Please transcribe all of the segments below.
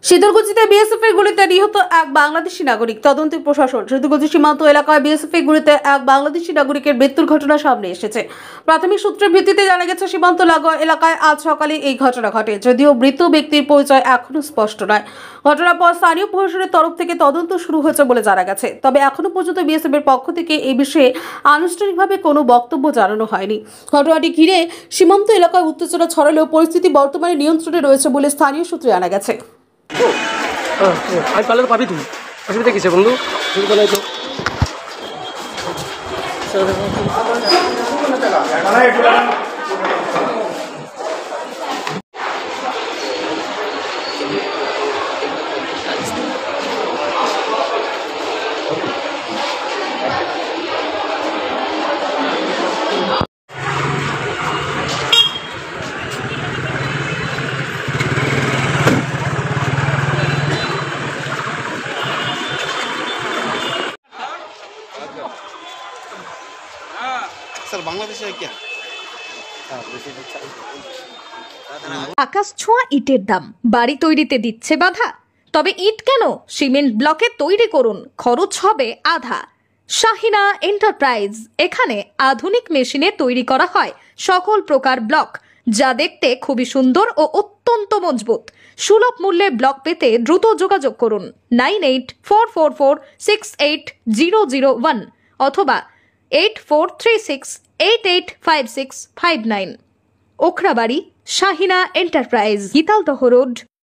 শীতলকুচিতে BSF এর গুলিতে নিহত এক বাংলাদেশি নাগরিক। তদন্তে প্রশাসন। শীতলকুচি সীমান্ত এলাকায় বিএসএফ এর গুলিতে এক বাংলাদেশি নাগরিকের মৃত্যুর ঘটনা সামনে এসেছে। প্রাথমিক সূত্রের ভিত্তিতে জানা গেছে, সীমান্ত লাগোয়া এলাকায় আজ সকালে এই ঘটনা ঘটে। যদিও মৃত ব্যক্তির পরিচয় এখনো স্পষ্ট নয়। ঘটনার পর স্থানীয় প্রশাসনের তরফ থেকে তদন্ত শুরু হয়েছে বলে জানা গেছে। তবে এখনো পর্যন্ত বিএসএফ এর পক্ষ থেকে এই বিষয়ে আনুষ্ঠানিকভাবে কোনো বক্তব্য জানানো হয়নি। ঘটনাটি ঘিরে সীমান্ত এলাকায় উত্তেজনা ছড়ালেও পরিস্থিতি বর্তমানে নিয়ন্ত্রণে রয়েছে বলে স্থানীয় সূত্রে জানা গেছে। আমি পারলে পাবি তুমি, অসুবিধা কিসে বন্ধু? सर बांग्लादेश है क्या? আকাশ ছোঁয়া ইটের দাম বাড়ি তৈরিতে দিচ্ছে বাধা। তবে ইট কেন, সিমেন্ট ব্লকে তৈরি করুন, খরচ হবে আধা। শাহিনা এন্টারপ্রাইজ, এখানে আধুনিক মেশিনে তৈরি করা হয় সকল প্রকার ব্লক, যা দেখতে খুবই সুন্দর ও অত্যন্ত মজবুত। সুলভ মূল্যে ব্লক পেতে দ্রুত যোগাযোগ করুন 9844468001 অথবা 8436885659। Okhrabari, Shahina enterprise, Gitaldaha road.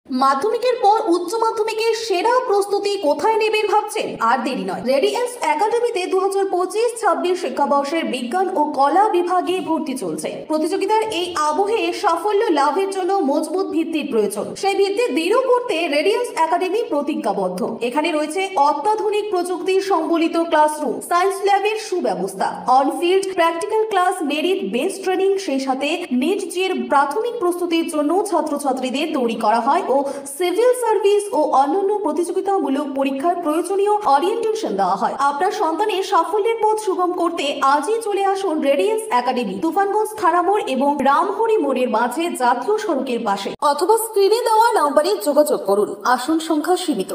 মাধ্যমিকের পর উচ্চ মাধ্যমিকের সেরা প্রস্তুতি কোথায় নেবেন ভাবছেন? আর দেরি নয়, রেডিয়েন্স একাডেমিতে 2025-26 শিক্ষাবর্ষের বিজ্ঞান ও কলা বিভাগে ভর্তি চলছে। প্রতিযোগিতার এই আবহে সাফল্য লাভের জন্য মজবুত ভিত্তির প্রয়োজন। সেই ভিত্তি দৃঢ় করতে রেডিয়েন্স একাডেমি প্রতিজ্ঞাবদ্ধ। এখানে রয়েছে অত্যাধুনিক প্রযুক্তি সম্বলিত ক্লাসরুম, সায়েন্স ল্যাবের সুব্যবস্থা, on-field practical class, merit based training, সেই সাথে নিট জের প্রাথমিক প্রস্তুতির জন্য ছাত্রছাত্রীদের তৈরি করা হয় ও সিভিল সার্ভিস ও অন্যান্য প্রতিযোগিতামূলক পরীক্ষার প্রয়োজনীয় ওরিয়েন্টেশন দেওয়া হয়। আপনার সন্তানের সাফল্যের পথ সুগম করতে আজই চলে আসুন রেডিয়েন্স একাডেমি, তুফানগঞ্জ থানা মোড় এবং রামহরি মোড়ের মাঝে জাতীয় সড়কের পাশে, অথবা স্ক্রিনে দেওয়া নম্বরে যোগাযোগ করুন। আসন সংখ্যা সীমিত।